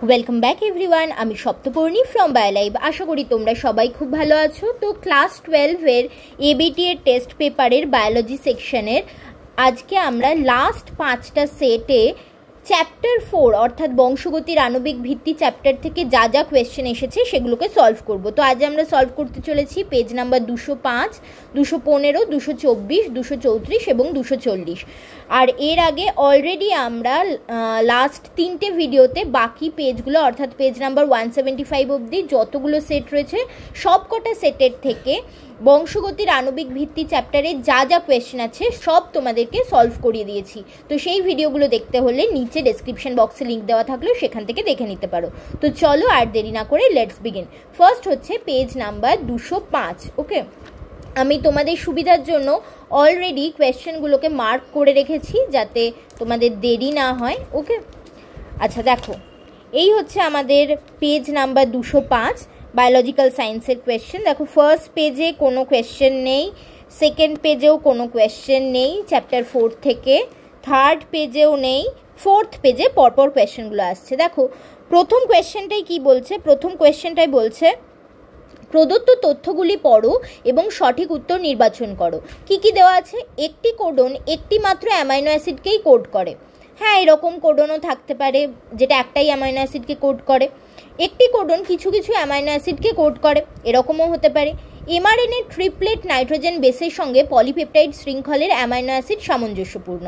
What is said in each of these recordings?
Welcome back everyone. আমি Saptaparni from বায়োলাইভ। আশা করি তোমরা সবাই খুব ভালো আছো। তো ক্লাস 12-এর এবিটি এর টেস্ট পেপারের বায়োলজি সেকশনের আজকে আমরা লাস্ট 5টা সেটে চ্যাপ্টার 4 অর্থাৎ বংশগতির আণবিক ভিত্তি চ্যাপ্টার থেকে যা যা কোয়েশ্চেন এসেছে সেগুলোকে সলভ করব। তো আজ আমরা সলভ করতে চলেছি পেজ নাম্বার 205, 215, 224, 234 এবং 240। আর এর আগে অলরেডি আমরা লাস্ট 3টে ভিডিওতে বাকি পেজগুলো অর্থাৎ পেজ নাম্বার 175 অবধি যতগুলো সেট রয়েছে সব কটা সেটের থেকে বংশগতির আণবিক ভিত্তি চ্যাপ্টারে যা যা কোয়েশ্চেন আছে সব তোমাদেরকে সলভ করিয়ে দিয়েছি। তো সেই ভিডিওগুলো দেখতে হলে নিচে ডেসক্রিপশন বক্সে লিঙ্ক দেওয়া থাকলেও সেখান থেকে দেখে নিতে পারো। তো চলো আর দেরি না করে লেটস বিগিন। ফার্স্ট হচ্ছে পেজ নাম্বার 205। ওকে, আমি তোমাদের সুবিধার জন্য অলরেডি কোয়েশ্চেনগুলোকে মার্ক করে রেখেছি যাতে তোমাদের দেরি না হয়। ওকে, আচ্ছা দেখো, এই হচ্ছে আমাদের পেজ নাম্বার 205 বায়োলজিক্যাল সায়েন্সের কোয়েশ্চেন। দেখো, ফার্স্ট পেজে কোনো কোয়েশ্চেন নেই, সেকেন্ড পেজেও কোনো কোয়েশ্চেন নেই চ্যাপ্টার 4 থেকে, থার্ড পেজেও নেই, ফোর্থ পেজে পরপর কোয়েশ্চেনগুলো আসছে। দেখো, প্রথম কোয়েশ্চেনটাই কি বলছে? প্রথম কোয়েশ্চেনটাই বলছে প্রদত্ত তথ্যগুলি পড়ো এবং সঠিক উত্তর নির্বাচন করো। কি কি দেওয়া আছে? একটি কোডন একটি মাত্র অ্যামাইনো অ্যাসিডকেই কোড করে। হ্যাঁ, এরকম কোডনও থাকতে পারে যেটা একটাই অ্যামাইনো অ্যাসিডকে কোড করে। একটি কোডন কিছু কিছু অ্যামাইনো অ্যাসিডকে কোড করে, এরকমও হতে পারে। এমআরএনএ ট্রিপলেট নাইট্রোজেন বেসের সঙ্গে পলিপেপটাইড শৃঙ্খলের অ্যামাইনো অ্যাসিড সামঞ্জস্যপূর্ণ।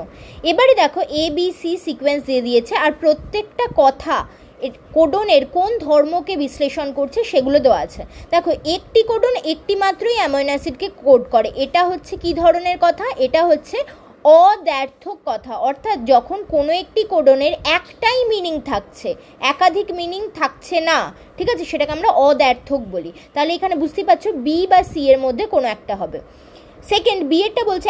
এবারে দেখো, ABC সিকোয়েন্স দিয়ে দিয়েছে আর প্রত্যেকটা কথা কোডনের কোন ধর্মকে বিশ্লেষণ করছে সেগুলো দেওয়া আছে। দেখো, একটি কোডন একটি মাত্রই অ্যামাইনো অ্যাসিডকে কোড করে, এটা হচ্ছে কি ধরনের কথা? এটা হচ্ছে অদ্ব্যর্থক কথা। অর্থাৎ যখন কোনো একটি কোডনের একটাই মিনিং থাকছে, একাধিক মিনিং থাকছে না, ঠিক আছে, সেটাকে আমরা অদ্ব্যর্থক বলি। তাহলে এখানে বুঝতেই পারছো বি বা সি এর মধ্যে কোনো একটা হবে। সেকেন্ড, বি এরটা বলছে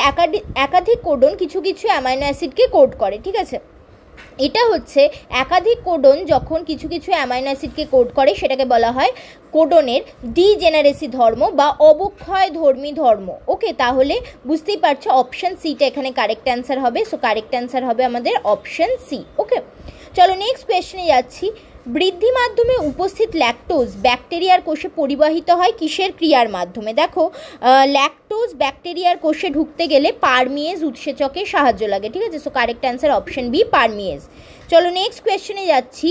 একাধিক কোডন কিছু কিছু অ্যামাইনো অ্যাসিডকে কোড করে, ঠিক আছে। এটা হচ্ছে একাধিক কোডন যখন কিছু কিছু অ্যামাইনো অ্যাসিডকে কোড করে সেটাকে বলা হয় কোডনের ডিজেনারেসি ধর্ম বা অবক্ষয় ধর্মী ধর্ম। ওকে, তাহলে বুঝতেই পারছো অপশন সিটা এখানে কারেক্ট অ্যান্সার হবে। সো কারেক্ট অ্যান্সার হবে আমাদের অপশন সি। ওকে, চলো নেক্সট কোয়েশ্চেনে যাচ্ছি। বৃদ্ধি মাধ্যমে উপস্থিত ল্যাকটোজ ব্যাকটেরিয়ার কোষে পরিবাহিত হয় কিসের ক্রিয়ার মাধ্যমে? দেখো, ল্যাকটোজ ব্যাকটেরিয়ার কোষে ঢুকতে গেলে পারমিয়েজ উৎসেচকের সাহায্য লাগে, ঠিক আছে। So correct answer option B, permease. চলো নেক্সট কোয়েশ্চেনে যাচ্ছি।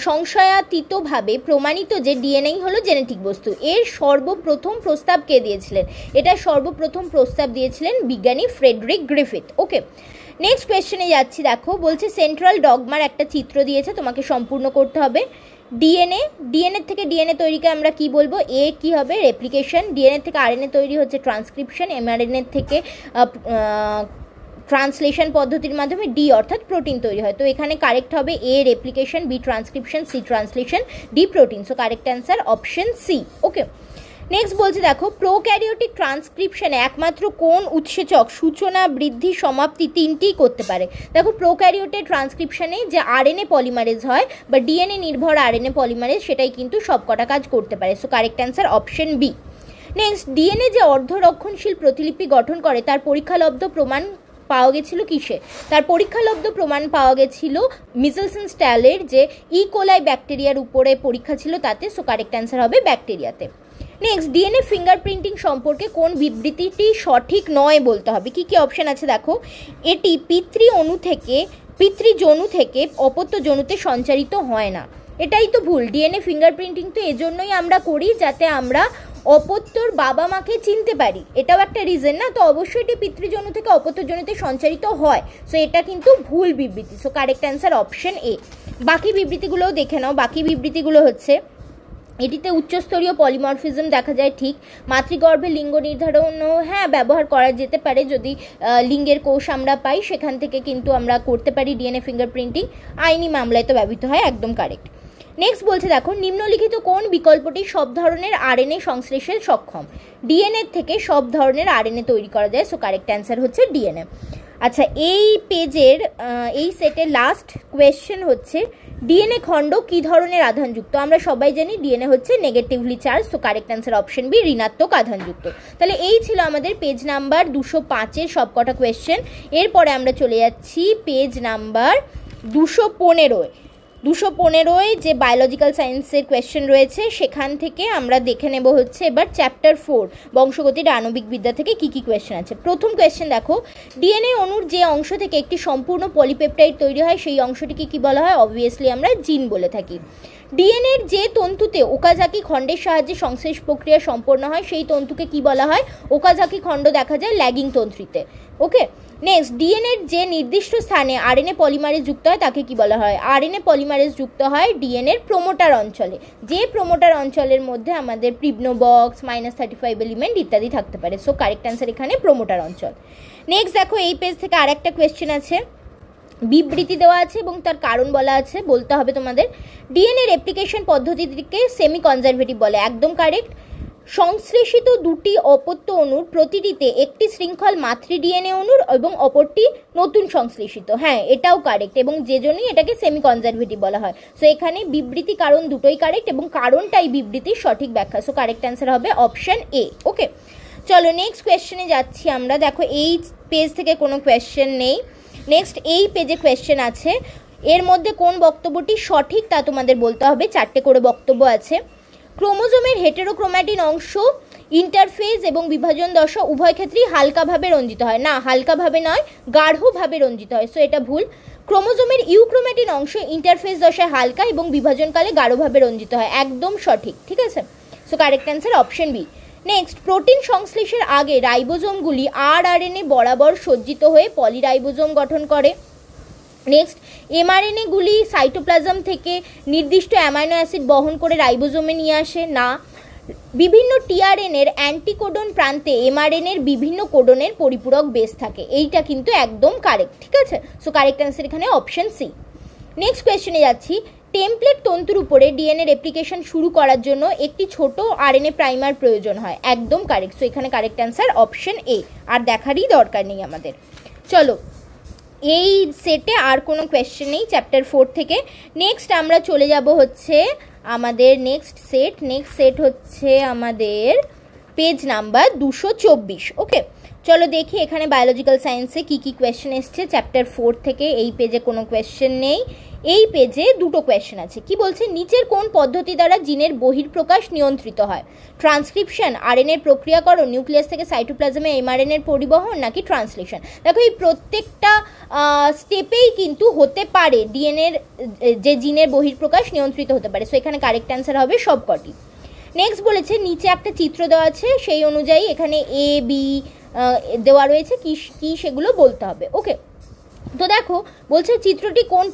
সংশয়াতীতভাবে প্রমাণিত যে ডিএনএ হলো জেনেটিক বস্তু, এর সর্বপ্রথম প্রস্তাব কে দিয়েছিলেন? এটা সর্বপ্রথম প্রস্তাব দিয়েছিলেন বিজ্ঞানী ফ্রেডরিক গ্রিফিথ। ওকে, নেক্সট কোয়েশ্চেনে যাচ্ছি। দেখো, বলছে সেন্ট্রাল ডগমার একটা চিত্র দিয়েছে, তোমাকে সম্পূর্ণ করতে হবে। ডিএনএ থেকে ডিএনএ তৈরিকে আমরা কি বলবো? এ কি হবে? রেপ্লিকেশন। ডিএনএ থেকে আরএনএ তৈরি হচ্ছে ট্রান্সক্রিপশন। এমআরএনএ থেকে ট্রান্সলেশন পদ্ধতির মাধ্যমে ডি অর্থাৎ প্রোটিন তৈরি হয়। তো এখানে কারেক্ট হবে A replication, B transcription, C translation, D protein. So correct answer option C. Okay, next বলছে দেখো, প্রোক্যারিওটিক ট্রান্সক্রিপশনে একমাত্র কোন উৎসেচক সূচনা, বৃদ্ধি, সমাপ্তি তিনটিই করতে পারে? দেখো, প্রোক্যারিওটের ট্রান্সক্রিপশনে যে আরএনএ পলিমারেজ হয় বা ডিএনএ নির্ভর আরএনএ পলিমারেজ সেটাই কিন্তু সবকটা কাজ করতে পারে। So correct answer option B. Next, DNA যে অর্ধরক্ষণশীল প্রতিলিপি গঠন করে তার পরীক্ষালব্ধ প্রমাণ পাওয়া গেছিল কিসে? তার পরীক্ষালব্ধ প্রমাণ পাওয়া গেছিল মিজেলসন স্ট্যালের যে ইকোলাই ব্যাকটেরিয়ার উপরে পরীক্ষা ছিল তাতে। সো কারেক্ট অ্যান্সার হবে ব্যাকটেরিয়াতে। নেক্সট, ডিএনএ ফিঙ্গারপ্রিন্টিং সম্পর্কে কোন বিবৃতিটি সঠিক নয় বলতে হবে? কি কি অপশন আছে দেখো। এটি পিতৃজনু থেকে অপত্য জনুতে সঞ্চারিত হয় না, এটাই তো ভুল। ডিএনএ ফিঙ্গারপ্রিন্টিং তো এজন্যই আমরা করি যাতে আমরা অপত্যর বাবা মাকে চিনতে পারি, এটাও একটা রিজন না? তো অবশ্যই এটি পিতৃজনু থেকে অপত্য জনুতে সঞ্চারিত হয়। সো এটা কিন্তু ভুল বিবৃতি। So correct answer option A. বাকি বিবৃতিগুলোও দেখে নাও। বাকি বিবৃতিগুলো হচ্ছে এটিতে উচ্চস্তরীয় পলিমরফিজম দেখা যায়, ঠিক। মাতৃগর্ভে লিঙ্গ নির্ধারণও হ্যাঁ ব্যবহার করা যেতে পারে, যদি লিঙ্গের কোষ আমরা পাই সেখান থেকে কিন্তু আমরা করতে পারি ডিএনএ ফিঙ্গারপ্রিন্টিং। আইনি মামলায় তো ব্যবহৃত হয়, একদম কারেক্ট। নেক্সট বলছে দেখো, নিম্নলিখিত কোন বিকল্পটি সব ধরনের আরএনএ সংশ্লেষে সক্ষম? ডিএনএ থেকে সব ধরনের আরএনএ তৈরি করা যায়। সো কারেক্ট অ্যান্সার হচ্ছে ডিএনএ। আচ্ছা, এই পেজের এই সেটের লাস্ট কোয়েশ্চেন হচ্ছে ডিএনএ খণ্ড কি ধরনের আধানযুক্ত? আমরা সবাই জানি ডিএনএ হচ্ছে negatively charge. So correct answer option B, ঋণাত্মক আধানযুক্ত। তাহলে এই ছিল আমাদের পেজ নাম্বার 205-এর সবকটা কোয়েশ্চেন। এরপরে আমরা চলে যাচ্ছি পেজ নাম্বার 215 যে বায়োলজিক্যাল সায়েন্সের কোয়েশ্চেন রয়েছে সেখান থেকে আমরা দেখে নেব হচ্ছে এবার চ্যাপ্টার 4 বংশগতির আণবিক বিদ্যা থেকে কি কি কোয়েশ্চেন আছে। প্রথম কোয়েশ্চেন দেখো, ডিএনএ অণুর যে অংশ থেকে একটি সম্পূর্ণ পলিপেপটাইড তৈরি হয় সেই অংশটিকে কি বলা হয়? অবভিয়াসলি আমরা জিন বলে থাকি। ডিএনএর যে তন্তুতে ওকাজাকি খণ্ডের সাহায্যে সংশ্লেষ প্রক্রিয়া সম্পন্ন হয় সেই তন্তুকে কি বলা হয়? ওকাজাকি খণ্ড দেখা যায় ল্যাগিং তন্ত্রীতে। ওকে, নেক্সট, ডিএনএর যে নির্দিষ্ট স্থানে আরএনএ পলিমারেজ যুক্ত হয় তাকে কি বলা হয়? আরএনএ পলিমারেজ যুক্ত হয় ডিএনএর প্রোমোটার অঞ্চলে, যে প্রোমোটার অঞ্চলের মধ্যে আমাদের প্রিবনো বক্স, -35 এলিমেন্ট ইত্যাদি থাকতে পারে। সো কারেক্ট অ্যান্সার এখানে প্রোমোটার অঞ্চল। নেক্সট দেখো, এই পেজ থেকে আরেকটা কোয়েশ্চেন আছে, বিবৃতি দেওয়া আছে এবং তার কারণ বলা আছে, বলতে হবে তোমাদের। ডিএনএ রেপ্লিকেশন পদ্ধতিটিকে সেমি কনজারভেটিভ বলে, একদম কারেক্ট। সংশ্লেষিত দুটি অপত্য অণুর প্রতিটিতে একটি শৃঙ্খল মাতৃ ডিএনএ অণুর এবং অপরটি নতুন সংশ্লেষিত, হ্যাঁ এটাও কারেক্ট, এবং যে জন্যই এটাকে সেমি কনজারভেটিভ বলা হয়। সো এখানে বিবৃতি কারণ দুটোই কারেক্ট এবং কারণটাই বিবৃতির সঠিক ব্যাখ্যা। সো কারেক্ট অ্যান্সার হবে অপশন এ। ওকে, চলো নেক্সট কোয়েশ্চেনে যাচ্ছি আমরা। দেখো এই পেজ থেকে কোনো কোয়েশ্চেন নেই। নেক্সট এই পেজে কোয়েশ্চেন আছে, এর মধ্যে কোন বক্তব্যটি সঠিক তা তোমাদের বলতে হবে। 4টে করে বক্তব্য আছে। ক্রোমোজোমের হেটেরোক্রোম্যাটিন অংশ ইন্টারফেজ এবং বিভাজন দশা উভয় ক্ষেত্রেই হালকাভাবে রঞ্জিত হয়, না হালকাভাবে নয়, গাঢ়ভাবে রঞ্জিত হয়। সো এটা ভুল। ক্রোমোজোমের ইউক্রোম্যাটিন অংশ ইন্টারফেজ দশায় হালকা এবং বিভাজনকালে গাঢ়ভাবে রঞ্জিত হয়, একদম সঠিক, ঠিক আছে। So correct answer option B. Next, protein সংশ্লেষের আগে রাইবোজোমগুলি আরএনএ বরাবর সজ্জিত হয়ে পলিরাইবোজোম গঠন করে। নেক্সট, এমআরএনএগুলি সাইটোপ্লাজম থেকে নির্দিষ্ট অ্যামাইনো অ্যাসিড বহন করে রাইবোজোমে নিয়ে আসে, না। বিভিন্ন টিআরএনএর অ্যান্টিকোডন প্রান্তে এমআরএনএর বিভিন্ন কোডনের পরিপূরক বেস থাকে, এইটা কিন্তু একদম কারেক্ট, ঠিক আছে। সো কারেক্ট অ্যান্সার এখানে অপশন সি। নেক্সট কোয়েশ্চেনে যাচ্ছি, টেমপ্লেট তন্তুর উপরে ডিএনএ রেপ্লিকেশন শুরু করার জন্য একটি ছোট আরএনএ প্রাইমার প্রয়োজন হয়, একদম কারেক্ট। সো এখানে কারেক্ট অ্যান্সার অপশন এ, আর দেখারই দরকার নেই আমাদের। চলো, এই সেটে আর কোনো কোয়েশ্চেন নেই চ্যাপ্টার 4 থেকে। নেক্সট আমরা চলে যাব হচ্ছে আমাদের নেক্সট সেট হচ্ছে আমাদের পেজ নাম্বার 224। ওকে, চলো দেখি এখানে বায়োলজিক্যাল সায়েন্সে কি কি কোয়েশ্চেন এসছে চ্যাপ্টার 4 থেকে। এই পেজে কোনো কোয়েশ্চেন নেই, এই পেজে দুটো কোয়েশ্চেন আছে। কি বলছে, নিচের কোন পদ্ধতি দ্বারা জিনের বহির্প্রকাশ নিয়ন্ত্রিত হয়? ট্রান্সক্রিপশন, আরএনএর প্রক্রিয়াকরণ, নিউক্লিয়াস থেকে সাইটোপ্লাজমে এমআরএনএর পরিবহন, নাকি ট্রান্সলেশন? দেখো এই প্রত্যেকটা স্টেপেই কিন্তু হতে পারে ডিএনএর যে জিনের বহির্প্রকাশ নিয়ন্ত্রিত হতে পারে। সো এখানে কারেক্ট অ্যান্সার হবে সবকটি। নেক্সট বলেছে, নিচে একটা চিত্র দেওয়া আছে, সেই অনুযায়ী এখানে এ বি দেওয়া রয়েছে, কি সেগুলো বলতে হবে। ওকে, তো দেখো বলছে চিত্রটি কোন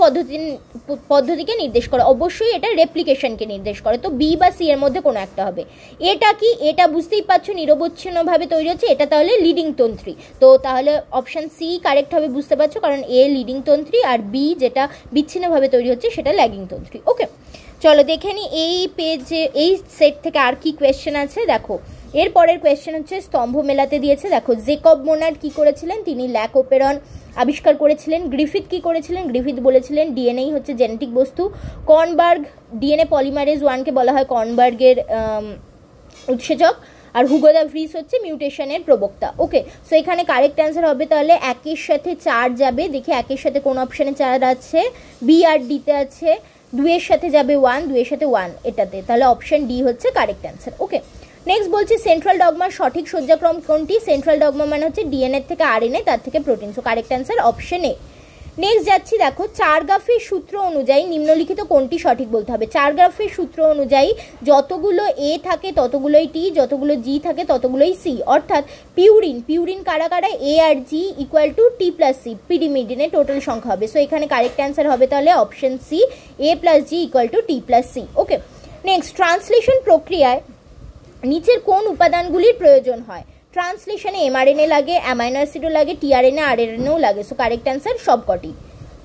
পদ্ধতিকে নির্দেশ করে? অবশ্যই এটা রেপ্লিকেশনকে নির্দেশ করে, তো বি বা সি এর মধ্যে কোনো একটা হবে। এটা কি? এটা বুঝতেই পারছো নিরবচ্ছিন্নভাবে তৈরি হচ্ছে, এটা তাহলে লিডিং তন্ত্রী, তো তাহলে অপশন সি কারেক্ট হবে, বুঝতে পারছো, কারণ এ লিডিং তন্ত্রী আর বি যেটা বিচ্ছিন্নভাবে তৈরি হচ্ছে সেটা ল্যাগিং তন্ত্রী। ওকে, চলো দেখে নিই এই পেজে এই সেট থেকে আর কি কোয়েশ্চেন আছে। দেখো এরপরের কোয়েশ্চেন হচ্ছে স্তম্ভ মেলাতে দিয়েছে। দেখো জেকব মোনার্ড কি করেছিলেন? তিনি ল্যাকোপেরন আবিষ্কার করেছিলেন। গ্রিফিথ কি করেছিলেন? গ্রিফিথ বলেছিলেন ডিএনএ হচ্ছে জেনেটিক বস্তু। কর্নবার্গ, ডিএনএ পলিমারেজ 1কে বলা হয় কর্নবার্গের উৎসেচক, আর হুগো দ্য ভ্রিস হচ্ছে মিউটেশনের প্রবক্তা। ওকে, সো এখানে কারেক্ট অ্যান্সার হবে তাহলে 1-এর সাথে 4 যাবে, দেখি 1-এর সাথে কোন অপশানে 4 আছে, বি আর ডিতে আছে। 2-এর সাথে যাবে 1, 2-এর সাথে 1 এটাতে, তাহলে অপশন ডি হচ্ছে কারেক্ট অ্যান্সার। ওকে, নেক্সট বলছি সেন্ট্রাল ডগমার সঠিক সজ্জাক্রম কোনটি? সেন্ট্রাল ডগমা মানে হচ্ছে ডিএনএ থেকে আরএনএ, তার থেকে protein. So correct answer option A. Next যাচ্ছি, দেখো চারগ্রাফের সূত্র অনুযায়ী নিম্নলিখিত কোনটি সঠিক বলতে হবে। চারগ্রাফের সূত্র অনুযায়ী যতগুলো এ থাকে ততগুলোই টি, যতগুলো জি থাকে ততগুলোই সি, অর্থাৎ পিউরিন কারা কারা? এ আর G equal to T plus C, পিরিমিডিনের টোটাল সংখ্যা হবে। সো এখানে কারেক্ট অ্যান্সার হবে তাহলে option C, A plus G equal to T plus C. Okay, next translation প্রক্রিয়ায় নিচের কোন উপাদানগুলির প্রয়োজন হয়? ট্রান্সলেশনে এমআরএনএ লাগে, অ্যামাইনো অ্যাসিডও লাগে, টিআরএনএ আরএনএও লাগে। সো কারেক্ট অ্যান্সার সবকটি।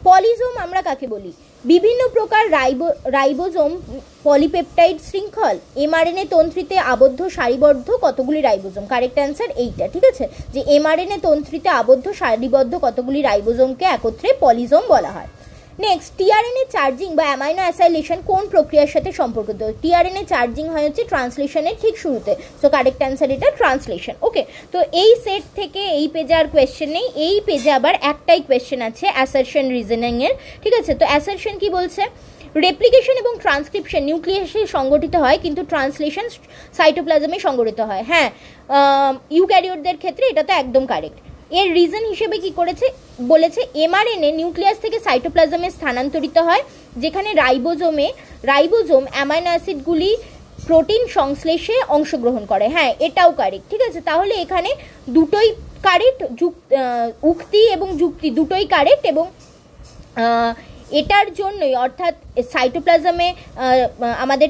পলিজোম আমরা কাকে বলি? বিভিন্ন প্রকার রাইবোজোম পলিপেপটাইড শৃঙ্খল। এমআরএনএ তন্ত্রীতে আবদ্ধ সারিবদ্ধ কতগুলি রাইবোজোম? কারেক্ট অ্যান্সার এইটা, ঠিক আছে, যে এমআরএনএ তন্ত্রীতে আবদ্ধ সারিবদ্ধ কতগুলি রাইবোজোমকে একত্রে পলিজোম বলা হয়। নেক্সট, টিআরএনএ চার্জিং বা অ্যামাইনো অ্যাসাইলেশন কোন প্রক্রিয়ার সাথে সম্পর্কিত? টিআরএনএ চার্জিং হয় হচ্ছে ট্রান্সলেশনের ঠিক শুরুতে, সো কারেক্ট অ্যান্সার এটা ট্রান্সলেশন। ওকে, তো এই সেট থেকে এই পেজে আর কোয়েশ্চেন নেই, এই পেজে আবার একটাই কোয়েশ্চেন আছে অ্যাসারশন রিজনিংয়ের। ঠিক আছে, তো অ্যাসারশন কি বলছে? রেপ্লিকেশন এবং ট্রান্সক্রিপশন নিউক্লিয়াসে সংগঠিত হয়, কিন্তু ট্রান্সলেশন সাইটোপ্লাজমে সংগঠিত হয়। হ্যাঁ, ইউক্যারিওটদের ক্ষেত্রে এটা তো একদম কারেক্ট। এর রিজন হিসেবে কি করেছে বলেছে, এমআরএনএ নিউক্লিয়াস থেকে সাইটোপ্লাজমে স্থানান্তরিত হয়, যেখানে রাইবোজোম অ্যামাইনো অ্যাসিডগুলি প্রোটিন সংশ্লেষে অংশগ্রহণ করে। হ্যাঁ, এটাও কারেক্ট। ঠিক আছে, তাহলে এখানে দুটোই কারেক্ট, উক্তি এবং যুক্তি দুটোই কারেক্ট, এবং এটার জন্যই অর্থাৎ সাইটোপ্লাজমে আমাদের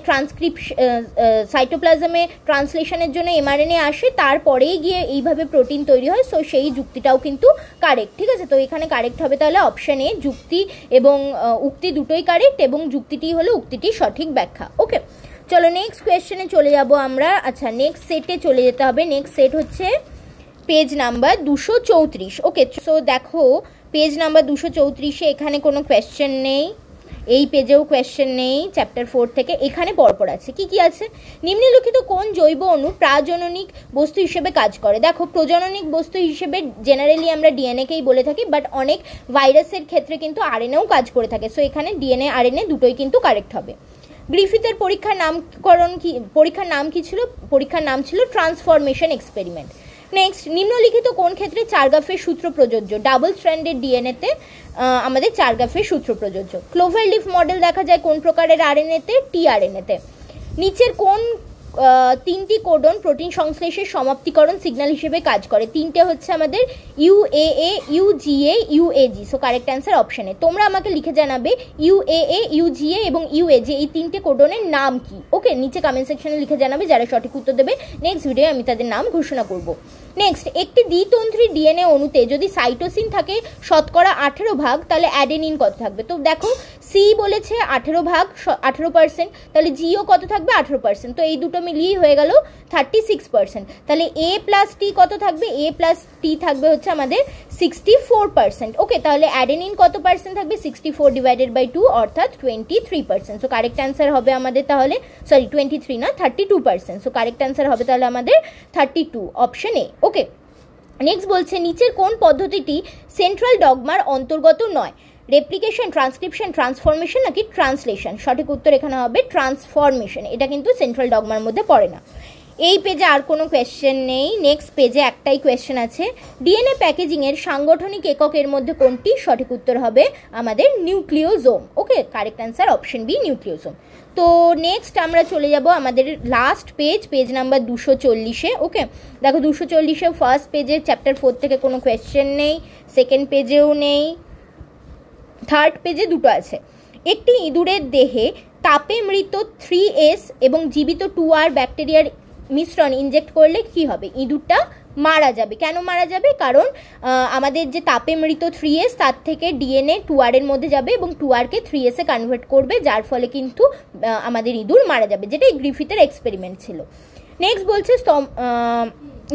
সাইটোপ্লাজমে ট্রান্সলেশনের জন্য এমআরএনএ আসে, তারপরেই গিয়ে এইভাবে প্রোটিন তৈরি হয়, সো সেই যুক্তিটাও কিন্তু কারেক্ট। ঠিক আছে, তো এখানে কারেক্ট হবে তাহলে অপশন এ, যুক্তি এবং উক্তি দুটোই কারেক্ট, এবং যুক্তিটি হলো উক্তিটির সঠিক ব্যাখ্যা। ওকে, চলো নেক্সট কোয়েশ্চেনে চলে যাব আমরা। আচ্ছা, নেক্সট সেটে চলে যেতে হবে। নেক্সট সেট হচ্ছে পেজ নাম্বার 234। ওকে, সো দেখো পেজ নাম্বার 234-এ এখানে কোনো কোয়েশ্চেন নেই, এই পেজেও কোয়েশ্চেন নেই, চ্যাপ্টার 4 থেকে। এখানে পরপর আছে, কি কি আছে? নিম্নলিখিত কোন জৈব অণু প্রাজননিক বস্তু হিসেবে কাজ করে? দেখো, প্রজননিক বস্তু হিসেবে জেনারেলি আমরা ডিএনএকেই বলে থাকি, বাট অনেক ভাইরাসের ক্ষেত্রে কিন্তু আরএনএও কাজ করে থাকে, সো এখানে ডিএনএ আরএনএ দুটোই কিন্তু কারেক্ট হবে। গ্রিফিথের পরীক্ষার নাম কি ছিল? পরীক্ষার নাম ছিল ট্রান্সফরমেশন এক্সপেরিমেন্ট। নেক্সট, নিম্নলিখিত কোন ক্ষেত্রে চারগাফের সূত্র প্রযোজ্য? ডাবল স্ট্র্যান্ডেড ডিএনএতে আমাদের চারগাফের সূত্র প্রযোজ্য। ক্লোভার লিফ মডেল দেখা যায় কোন প্রকারের আরএনএতে? টিআরএনএতে। নিচের কোন তিনটি কোডন প্রোটিন সংশ্লেষের সমাপ্তিকরণ সিগন্যাল হিসেবে কাজ করে? তিনটে হচ্ছে আমাদের ইউএএ, ইউজিএ, ইউএজি, সো কারেক্ট অ্যান্সার অপশনে। তোমরা আমাকে লিখে জানাবে ইউএএ, ইউজিএ এবং ইউএজি এই তিনটে কোডনের নাম কি। ওকে, নিচে কমেন্ট সেকশনে লিখে জানাবে, যারা সঠিক উত্তর দেবে নেক্সট ভিডিও আমি তাদের নাম ঘোষণা করব। নেক্সট, একটি দ্বিতন্ত্রী ডিএনএ অণুতে যদি সাইটোসিন থাকে 18%, তাহলে অ্যাডেনিন কত থাকবে? তো দেখো, সি বলেছে 18%, তাহলে জিও কত থাকবে? 18%, তো এই দুটো মিলিয়েই হয়ে গেল 36%। তাহলে এ প্লাস টি কত থাকবে? এ প্লাস টি থাকবে হচ্ছে আমাদের 64%। ওকে, তাহলে অ্যাডেনিন কত পার্সেন্ট থাকবে? 64/2 অর্থাৎ 23%, সো কারেক্ট অ্যান্সার হবে আমাদের তাহলে, সরি 23 না, 32%, সো কারেক্ট অ্যান্সার হবে তাহলে আমাদের 32, অপশন এ। ওকে, নেক্সট বলছে নিচের কোন পদ্ধতিটি সেন্ট্রাল ডগমার অন্তর্গত নয়? রেপ্লিকেশন, ট্রান্সক্রিপশন, ট্রান্সফরমেশন নাকি ট্রান্সলেশন? সঠিক উত্তর এখানে হবে ট্রান্সফরমেশন, এটা কিন্তু সেন্ট্রাল ডগমার মধ্যে পড়ে না। এই পেজে আর কোনো কোয়েশ্চেন নেই, নেক্সট পেজে একটাই কোয়েশ্চেন আছে। ডিএনএ প্যাকেজিংয়ের সাংগঠনিক এককের মধ্যে কোনটি? সঠিক উত্তর হবে আমাদের nucleosome. Okay, correct answer option B, nucleosome. তো নেক্সট আমরা চলে যাব আমাদের লাস্ট পেজ নাম্বার 240-এ। ওকে, দেখো 240-এ ফার্স্ট পেজে চ্যাপ্টার 4 থেকে কোনো কোয়েশ্চেন নেই, সেকেন্ড পেজেও নেই, থার্ড পেজে দুটো আছে। একটি ইঁদুরের দেহে তাপে মৃত 3S এবং জীবিত 2R ব্যাকটেরিয়ার মিশ্রণ ইনজেক্ট করলে কি হবে? ইঁদুরটা মারা যাবে। কেন মারা যাবে? কারণ আমাদের যে তাপে মৃত 3S তার থেকে ডিএনএ 2R এর মধ্যে যাবে এবং 2Rকে 3S এ কনভার্ট করবে, যার ফলে কিন্তু আমাদের ইঁদুর মারা যাবে, যেটা গ্রিফিথের এক্সপেরিমেন্ট ছিল। নেক্সট বলছে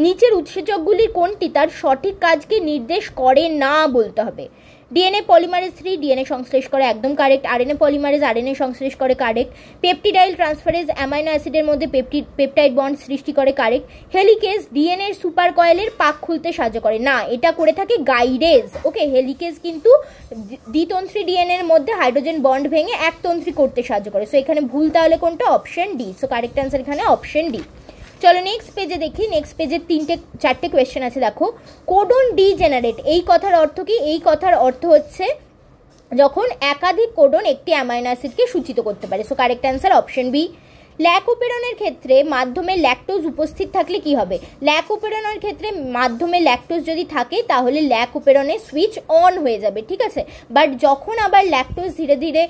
নিচের উৎসেচকগুলির কোনটি তার সঠিক কাজকে নির্দেশ করে না বলতে হবে? ডিএনএ পলিমারেজ 3 ডিএনএ সংশ্লেষ করে, একদম কারেক্ট। আরএনএ পলিমারেজ আরএনএ সংশ্লেষ করে, কারেক্ট। পেপটিডাইল ট্রান্সফারেজ অ্যামাইনো অ্যাসিডের মধ্যে পেপটাইড বন্ড সৃষ্টি করে, কারেক্ট। হেলিকেজ ডিএনএর সুপার কয়েলের পাক খুলতে সাহায্য করে, না, এটা করে থাকে গাইডেজ। ওকে, হেলিকেজ কিন্তু দ্বিতন্ত্রী ডিএনএর মধ্যে হাইড্রোজেন বন্ড ভেঙে একতন্ত্রী করতে সাহায্য করে, সো এখানে ভুল তাহলে কোনটা? Option D, so correct answer এখানে অপশন ডি। চলো নেক্সট পেজে দেখি, নেক্সট পেজে 4টে কোয়েশ্চেন আছে। দেখো, কোডন ডিজেনারেট এই কথার অর্থ কি? এই কথার অর্থ হচ্ছে যখন একাধিক কোডন একটি অ্যামাইনো অ্যাসিডকে সূচিত করতে পারে, so correct answer option B. ল্যাকোপেরনের ক্ষেত্রে মাধ্যমে ল্যাকটোজ উপস্থিত থাকলে কি হবে? ল্যাকোপেরনের ক্ষেত্রে মাধ্যমে ল্যাকটোজ যদি থাকে তাহলে ল্যাকোপেরনের সুইচ অন হয়ে যাবে, ঠিক আছে। বাট যখন আবার ল্যাকটোজ ধীরে ধীরে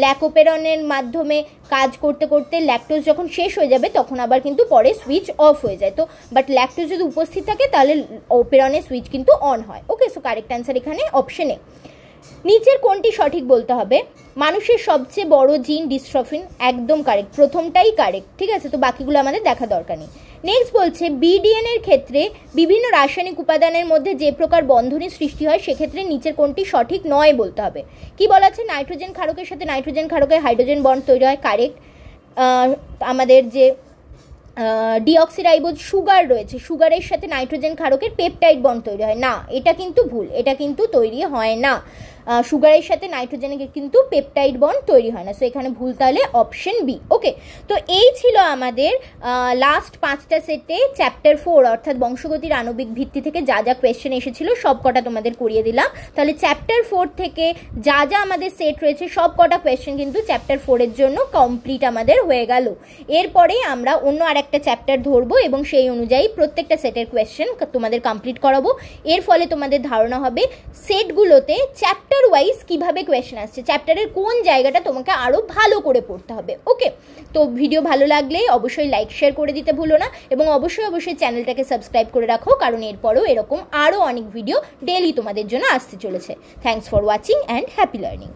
ল্যাকোপেরনের মাধ্যমে কাজ করতে করতে ল্যাকটোজ যখন শেষ হয়ে যাবে তখন আবার কিন্তু পরে সুইচ অফ হয়ে যায়। তো বাট ল্যাকটোজ যদি উপস্থিত থাকে তাহলে ওপেরনের সুইচ কিন্তু অন হয়। ওকে, সো কারেক্ট অ্যান্সার এখানে অপশন এ। নিচের কোনটি সঠিক বলতে হবে? মানুষের সবচেয়ে বড় জিন ডিস্ট্রফিন, একদম কারেক্ট, প্রথমটাই কারেক্ট, ঠিক আছে, তো বাকিগুলো আমাদের দেখা দরকার নেই। নেক্সট বলছে বিডিএন এর ক্ষেত্রে বিভিন্ন রাসায়নিক উপাদানের মধ্যে যে প্রকার বন্ধনের সৃষ্টি হয় সেক্ষেত্রে নিচের কোনটি সঠিক নয় বলতে হবে। কি বলা আছে, নাইট্রোজেন ক্ষারকের সাথে নাইট্রোজেন ক্ষারকের হাইড্রোজেন বন্ড তৈরি হয়, কারেক্ট। আমাদের যে ডিঅক্সিরাইবোজ সুগার রয়েছে, সুগারের সাথে নাইট্রোজেন ক্ষারকের পেপটাইড বন্ড তৈরি হয় না, এটা কিন্তু ভুল, এটা কিন্তু তৈরি হয় না। সুগারের সাথে নাইট্রোজেনের কিন্তু পেপটাইড বন্ড তৈরি হয় না, সো এখানে ভুল, তাহলে অপশন বি। ওকে, তো এই ছিল আমাদের লাস্ট 5টা সেটে চ্যাপ্টার 4 অর্থাৎ বংশগতির আণবিক ভিত্তি থেকে যা যা কোয়েশ্চেন এসেছিল সব কটা তোমাদের করিয়ে দিলাম। তাহলে চ্যাপ্টার 4 থেকে যা যা আমাদের সেট রয়েছে সব কটা কোয়েশ্চেন কিন্তু চ্যাপ্টার 4 এর জন্য কমপ্লিট আমাদের হয়ে গেল। এরপরে আমরা অন্য আরেকটা চ্যাপ্টার ধরবো এবং সেই অনুযায়ী প্রত্যেকটা সেটের কোয়েশ্চেন তোমাদের কমপ্লিট করাবো। এর ফলে তোমাদের ধারণা হবে সেটগুলোতে চ্যাপ্টার ওয়াইজ কিভাবে কোয়েশ্চেন আসছে, চ্যাপ্টারের কোন জায়গাটা তোমাকে আরো ভালো করে পড়তে হবে। ওকে, তো ভিডিও ভালো লাগলে অবশ্যই লাইক শেয়ার করে দিতে ভুলো না এবং অবশ্যই চ্যানেলটাকে সাবস্ক্রাইব করে রাখো, কারণ এরপরেও এরকম আরো অনেক ভিডিও ডেইলি তোমাদের জন্য আসতে চলেছে। Thanks for watching and happy learning.